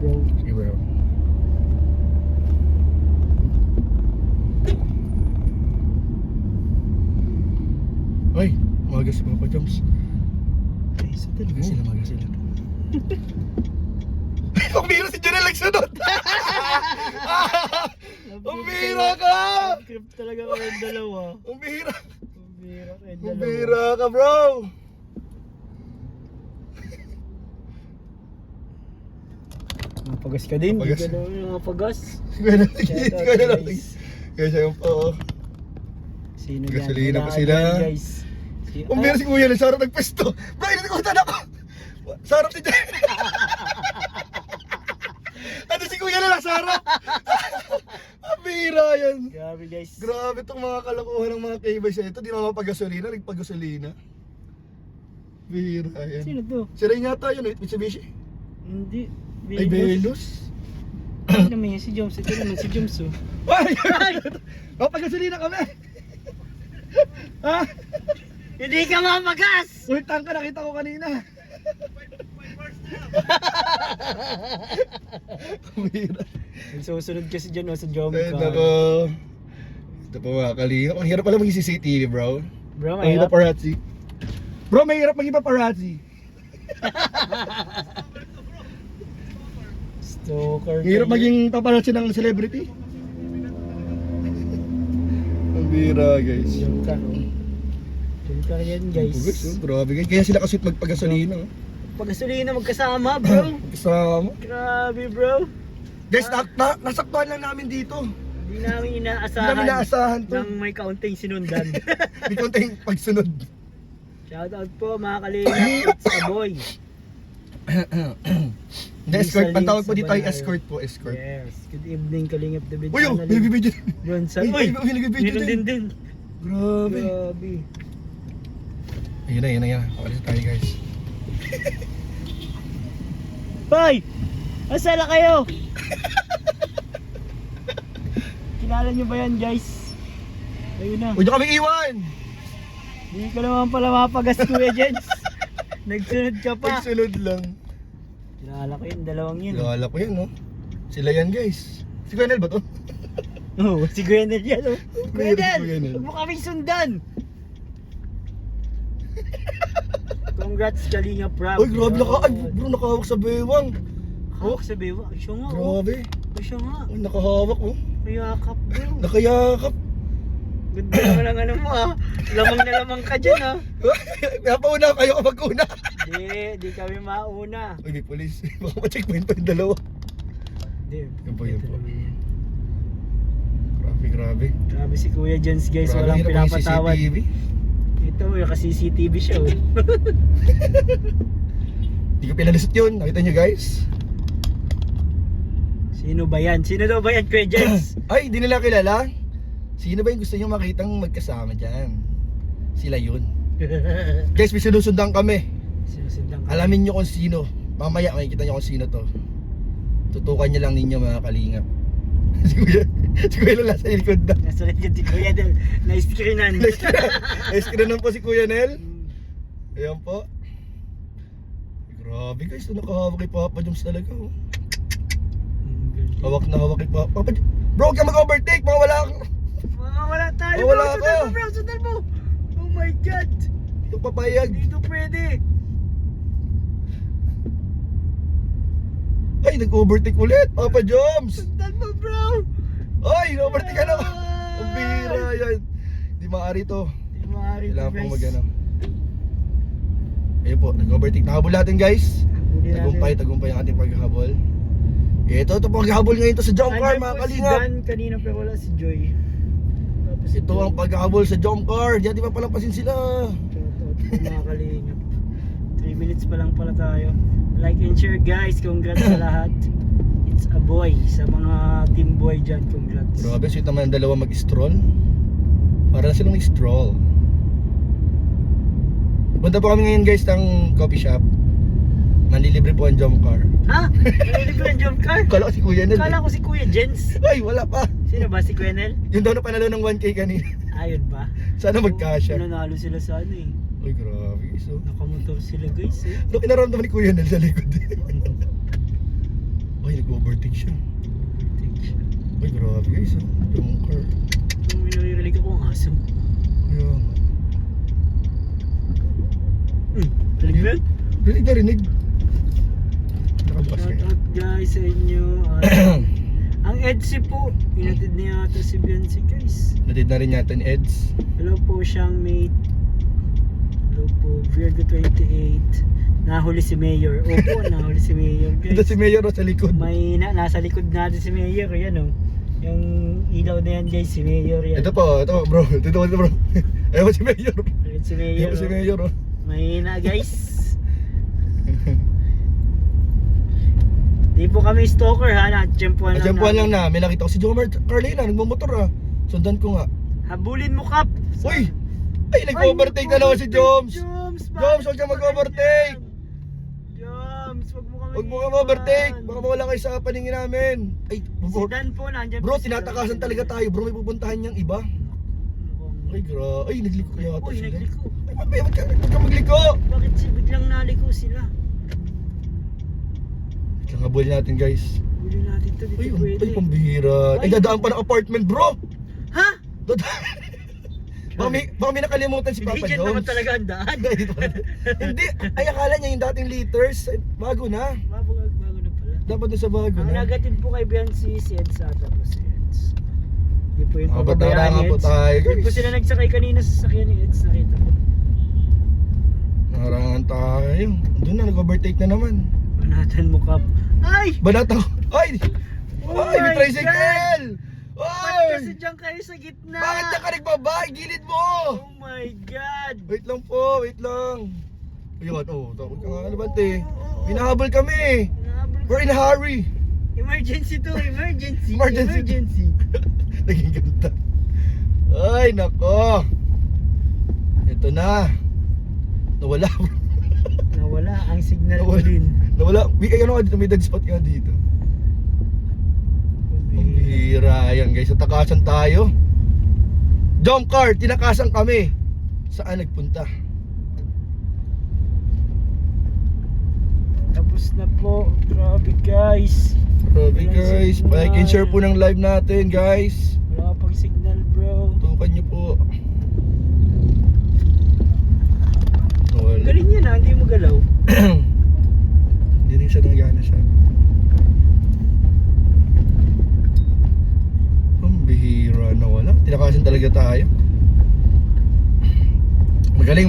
bro. Sige bro. Ay, magas pa pa Joms. Ay, sa talaga sila. Magas sila. Pambira si Janelle nagsunod! Pambira ka! Trip talaga kayong dalawa. Pambira! Pambira kayong dalawa. Pambira ka bro! Mapagas ka din. Mapagas. Hindi ka naman yung mapagas. Siguro na lang. Shout out, Siguro na lang. guys. Guys, ayun po. Sino Gasolina yan? pa sila. Wala yan, guys. Pambira si Kuya, sarap nagpesto. Bro, inatikutan ako. Sarap si Janelle. Ano si Kuya na lang, sarap. Pambira yan. Grabe guys. Grabe itong mga kalokohan ng mga K-Boys ito. Di naman mapagasolina, nagpagasolina. Bira yan. Sino to? Si Ray yata yun, Mitsubishi. Hindi. Ay, Venus. Ay naman yan si Joms. Ito naman si Joms oh. Ay! Mapagasolina kami! Ha? Hindi ka mapagas! Uy, tangka, nakita ko kanina. Bira. Nagsusunod kasi dyan oh, sa Jom Ay, car. nako. Ito po mga kalingap. Ang hirap pala maging CCTV, bro. Bro, Ang hirap mahirap. paparazzi. Bro, may hirap maging paparazzi. Stalker. Ang hirap maging paparazzi ng celebrity. Ang bira, guys. Jom car oh. Jom car yan guys. Guys, oh, grabe guys. Kaya sila kasi magpagasolina. Oh. Pagkasulina magkasama bro. Kasama. Grabe bro. Guys, nasaktuhan lang namin dito. Hindi namin Hindi inaasahan. namin naasahan to. Nang may kaunting sinundan. May konting pagsunod. Shoutout po mga kalingap. It's a boy. The escort, Lisa ang tawag Lynn po dito ay Sabanayo. escort po, escort. Yes. Good evening kalingap David. Uy, oh, may bibidyo. Bronson. Uy, may nagbibidyo meron din. din. Grabe. Grabe. Ayun na, ayun na, ayun na. Pakalis tayo guys. Hoy! Asala kayo! Kilala nyo ba yan guys? Ayun na. Huwag nyo kaming iwan! Hindi ka naman pala mapagas Kuya Jens. Nagsunod ka pa. Pagsunod lang. Kilala ko yun, dalawang yun. Lala ko yan, no? Sila yan guys. Si Gwenel ba to? Oo, si Gwenel yan oh. Gwenel, Gwenel! Gwenel. Huwag mo kaming sundan! Congrats Kalinga Prab. Uy, grabe ay bro, nakahawak sa bewang. Hawak sa bewa. Ay, siya nga oh. Grabe. Ay, siya nga. Ay, nakahawak oh. Mayakap bro. Nakayakap. Ganda naman ang ano mo ah. Lamang na lamang ka dyan ah. Kaya pauna, kayo kapag una. Di kami mauna. Uy, may polis. Baka ma-checkpoint pa yung dalawa. Hindi. Yun po, yun ito po. naman yan. Grabe, grabe. Grabe si Kuya Jens guys, Grabe, walang hirap maging pinapatawad. CCTV. Ito, naka-CCTV siya oh. Hindi ko pinalusot yun. Nakita nyo guys? Sino ba yan? Sino daw ba yan Kuya Jens? Ay, hindi nila kilala. Sino ba yung gusto nyo makitang magkasama dyan? Sila yun. Guys, may sinusundan kami. Sinusundan ka. Alamin nyo kung sino. Mamaya makikita nyo kung sino to. Tutukan nyo lang ninyo mga kalingap. Si Kuya lang nasa likod na. Nasa likod si Kuya Del. Na-screenan. Eskrinan po si Kuya Nel. Ayan po. Grabe guys, ito nakahawak kay Papa Joms talaga. Oh. Hawak na hawak kay Papa. Bro, huwag ka mag-overtake. Mawala kang... Wala tayo Wala bro. ka. Sundan mo bro, sundan mo. Oh my God. Ito papayag. Dito pwede. Ay, nag-overtake ulit. Papa Joms. Sundan mo bro. Ay, na-overtake ka na. Ang bira yan. Di maaari to. Di maaari to Kailangan pong guys. mag-ano. Ayun po, nag-overtake. Nakahabol natin guys. Huli natin. Tagumpay ang ating paghahabol. Ito paghahabol ngayon to sa jump car Andyan mga po si kalingap. Dan kanina pero wala si Joy. Tapos si Ito Joy. ang paghahabol sa jump car. Diyan di pa palampasin sila. Shoutout po mga kalingap. 3 minutes pa lang pala tayo. Like and share guys. Congrats sa lahat. It's a boy. Sa mga team boy dyan, congrats. Grabe, sweet naman ang dalawa mag-stroll. Para na silang mag-stroll. Punta po kami ngayon guys ng coffee shop. Manlilibre po ang jump car. Ha? Nalilibre ang jump car? Kala ko si Kuya Nel. Kala ko si Kuya Jens. Ay, wala pa. Sino ba? Si Kuya Nel? Yung daw na panalo ng 1K kanina. Ayun ba? Sana magkasya. Nanalo sila sa ano eh. Ay, grabe. So, Nakamotor sila guys eh. ano kinaramdaman ni Kuya Nel sa likod? Ay, nag-overtake siya. Take siya. Ay, grabe guys, oh. Yung car. May naririnig ako ang aso. Kaya, Rinig mo yun? rinig na rinig. Nakabukas Shout kayo. out guys sa inyo. Ang Edsy po, inatid niya ata si Biancy guys. Natid na rin yata ni Eds. Hello po siyang mate. Hello po, Virgo 28. Nahuli si Mayor. Opo, nahuli si Mayor guys. Ito si Mayor sa likod. May nasa likod natin si Mayor, yan oh. Yung ilaw na yan guys, si Mayor yan. Ito bro. Ito bro. Ayaw si Mayor. Ayun si Ayaw Mayor. si oh. Mayor, oh. Mahina guys. Di po kami stalker ha, na-tsempuan lang Tiyempuan lang namin. na. May nakita ko si Jomar Carlina, nagmumotor ah. Sundan ko nga. Habulin mo Kap! Uy! Ay, nag-overtake na naman si Joms! Joms, Joms, huwag siya mag-overtake! Joms, wag mo kami Huwag mo ka ma-overtake! Baka mawala kayo sa paningin namin. Ay, Si Dan po, nandyan bro, po si tinatakasan Dan. talaga tayo bro. May pupuntahan niyang iba. Ay, Ay, nagliko yata Uy, sila. nagliko. Ay, huwag ka magliko! Bakit biglang naliko sila? Ito nga bully natin guys. Huli natin to, dito Ay, pwede. ay, pambihira. Ay, Ay, dadaan pa ng apartment bro! Ha? Baka may nakalimutan si Hindi Papa dyan Jones. naman talaga ang daan. Hindi, ay akala niya yung dating liters, ay, bago na. Bago na pala. Dapat na sa bago Ang na. nagatid po kay Biancy, si Eds ata po si Eds. Hindi po yung Ba't pababayaan nga ni po Eds. tayo Hindi po guys? sila nagsakay kanina sa sasakyan ni Eds, nakita ko. Narangan tayo. Doon na, nag-overtake na naman. Banatan mo Kap. Ay! Banata ko. Ay! Oh Ay, may my tricycle! Ba't kasi Ay! dyan kayo sa gitna? Bakit ka nagbabay? Gilid mo! Oh my God! Wait lang po, wait lang. Ayun, takot ka nga ano ba, te? Hinahabol kami. Nahabol ko. We're in a hurry. Emergency to, emergency. Emergency. Naging ganda. Ay, nako. Ito na. Nawala. Nawala ang signal ko Nawala. din. Nawala. Ay, ano nga dito? May dead spot nga dito. Ang bihira. Ayan guys, natakasan tayo. Jump car, tinakasan kami. Saan nagpunta? Tapos na po. Grabe guys. Grabe Walang guys, signal. like and share po ng live natin guys. Wala ka pang signal bro. Tukan nyo po. Nawala. Galing yan ha, hindi mo galaw. Hindi rin siya nagana siya. Ang bihira na wala. Tinakasan talaga tayo. Magaling.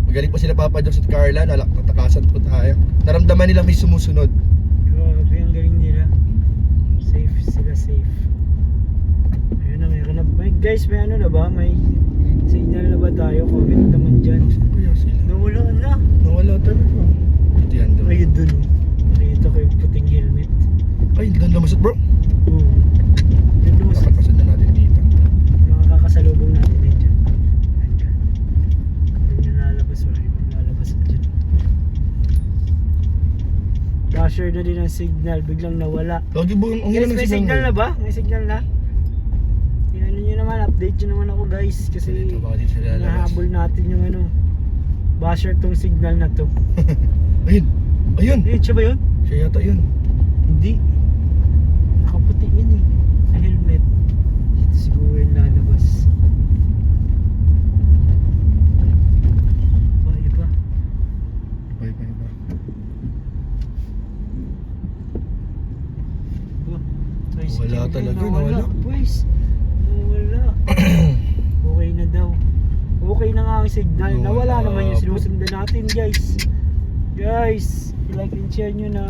Magaling po sila Papa Jones at Carla. Natakasan po tayo. Naramdaman nila may sumusunod. Grabe, ang galing nila. Safe sila, safe. Ayun na, meron na. Guys, may ano na ba? May signal na ba tayo? Comment naman dyan. Saan kaya sila? Nawala na. Nawala talaga. Ito yan daw. Ayun dun oh. Nakita ko yung puting helmet. Ay, doon lumusot bro. Oo. Yun lumusot. Nakakasan na natin dito. Mga kakasalubong natin din dyan. Nandyan. Doon yung lalabas. Wala yung lalabas dyan. Dasher na din ang signal. Biglang nawala. Lagi po, ang hirap Guys, ng may signal na ba? May signal na? Ano nyo naman, update nyo naman ako guys. Kasi Dito, baka dito sila lalabas. nahabol natin yung ano. Basher tong signal na to. Ayun! Ayun! Eh, siya ba yun? Siya yata yun. Hindi. Nakaputi yun eh. Sa helmet. Ito siguro yung lalabas. Iba. Iba. Wala talaga, nawala. Boys. Nawala. Okay na daw. Okay na nga ang signal. Nawala Nawala naman yung po. sinusundan natin guys. Guys, like and share nyo na.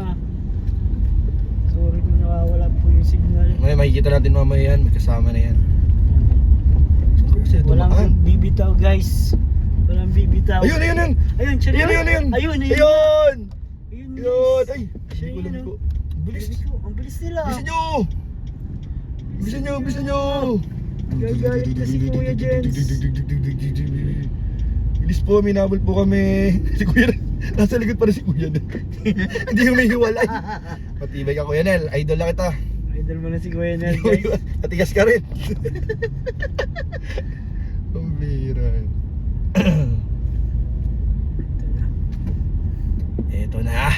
Sorry kung nawawala po yung signal. May makikita natin mamaya yan, may kasama na yan. Saan kaya sila dumaan? Walang bibitaw guys. Walang bibitaw. Ayun! Ayun, siya Ayun! Ayun. Ayun! Ayun. Ayun! Ay! Siya Hindi ko yun, alam ko. oh. Bilis! Ang bilis nila. Bilisan nyo! Gagalit na si Kuya Jens. Bilis po, minabol po kami. Si Kuya, nasa likod pa rin si Kuya Nel. Hindi yung may hiwalay. Matibay ka Kuya Nel, idol na kita. Idol mo na si Kuya Nel guys. Matigas ka rin. Ang bira. Ito na. Eto na.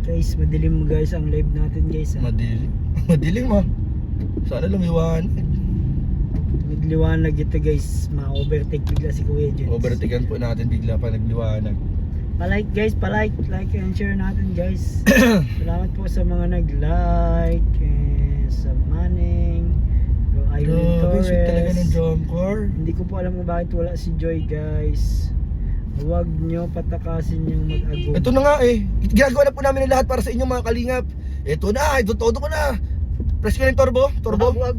Guys, madilim guys ang live natin guys. Madilim. Madilim ah. Sana lumiwan. Nagliwanag ito guys. Ma-overtake bigla si Kuya Jens. Overtaken po natin bigla pa nagliwanag. Palike guys, palike. Like and share natin guys. Salamat po sa mga nag-like. Sa Manning. Irene Grabe, sweet talaga ng Torres. jump car. Hindi ko po alam kung bakit wala si Joy guys. Huwag nyo patakasin yung mag-agong. Ito na nga eh. Ginagawa na po namin ang lahat para sa inyo mga kalingap. Ito na, todo ko na. Press ko na yung turbo. Turbo? Wag.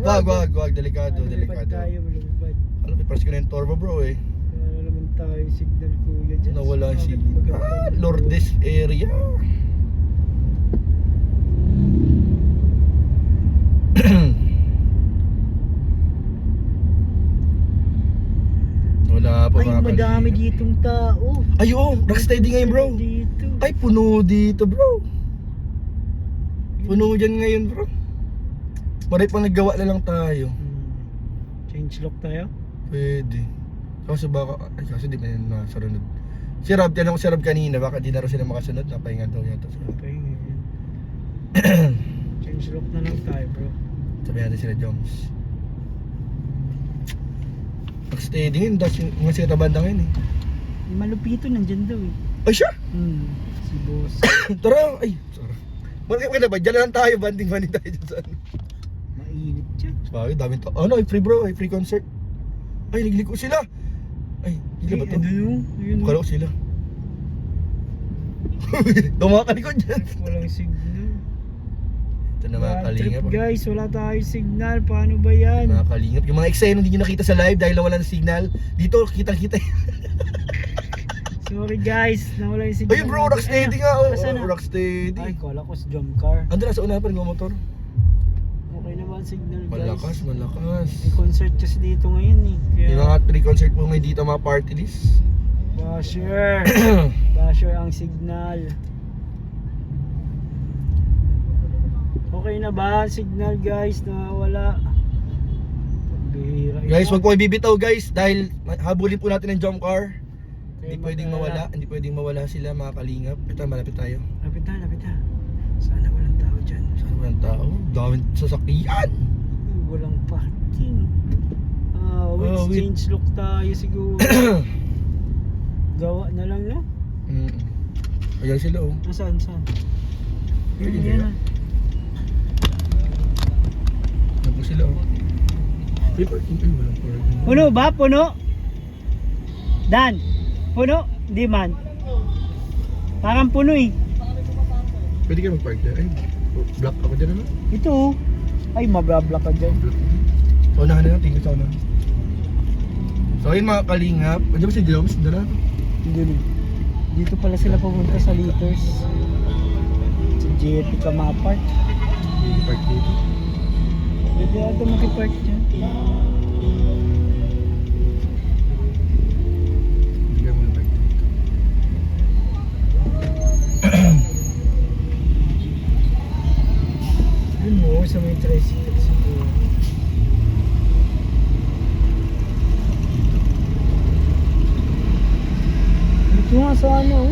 Delikado, Lumipad delikado. tayo, lumipad. Alam mo, press ko na yung turbo bro eh. Wala naman tayo signal Kuya Jens. Nawala Bakit si maganda? Lourdes area. Wala pa Ay, mga madami kalingap. ditong tao. Ay oo, rocksteady ngayon bro. Dito. Ay puno dito bro. Puno dyan ngayon bro. Maray pang naggawa na lang tayo. Change lock tayo. Pwede. Kaso baka, ay kaso di pa yun nasarunod. Si Rob, tinanong ko si Rob kanina, baka di na rin sila makasunod, napahinga daw yata sila. Okay, ngayon. Change lock na lang tayo bro. Sabi natin sila Joms. Rocksteady ngayon, das yung mga sikat na banda ngayon eh. Yung malupito nandyan daw eh. Ay siya! Si boss. Tara! Ay, sorry. Bakit ka na ba? Diyan na lang tayo, banding tayo dyan sa ano. Mainit dyan. Bakit? Daming to. Ano, ay free bro, ay free concert. Ay, nagliko sila. Ay, hindi ba to? Ano yun? Yun. Kala ko sila. Tumakan ko dyan. Walang signal. Ito na mga Bad kalingap. trip guys, wala tayong signal. Paano ba yan? Mga kalingap. Yung mga eksena hindi nyo nakita sa live dahil wala ng signal. Dito, kitang-kita. Sorry guys, nawala yung signal. Ayun bro, rocksteady nga. Oh, Nasaan na? rocksteady. Ay, kala ko sa jump car. Ando na sa una pa rin motor. Okay na ba ang signal guys? Malakas, malakas. May concert kasi dito ngayon eh. Kaya, Yung mga 3 concert po ngayon dito, mga party list. basher. Basher ang signal. Okay na ba ang signal guys? Nawawala. Pagbihira. Guys, wag po kayo bibitaw guys dahil habulin po natin ang jump car. Kaya Hindi pwedeng mawala, hindi pwedeng mawala sila mga kalingap. Ito, malapit tayo. Lapit na, lapit na. Sana walang tao dyan. Saan walang tao? Daming sasakyan. Walang parking. Wait, Oh, wait. change look tayo siguro. Gawa na lang no? Ayan sila oh. Saan, saan? Pwede Yan, kaya? Ayan po sila oh. May parking ay walang parking. Puno ba? Puno? Dan? Puno? Di man. Parang puno eh. Pwede kayo mag-park dyan. Ay, block ako dyan ano? Ito oh. Ay, mababla ka dyan. Block. So, unahan na lang. Tingin sa unahan. So, ayun mga kalingap. Andiyan ba si Joms? Doon na. Dito, dito pala sila pumunta sa Liters. Sa JT Kamapart. Park dito. Pwede ito makipark dyan. Hindi ka mag-park dito. Yun mo, sa may tricycle siguro. Ito nga sa ano oh.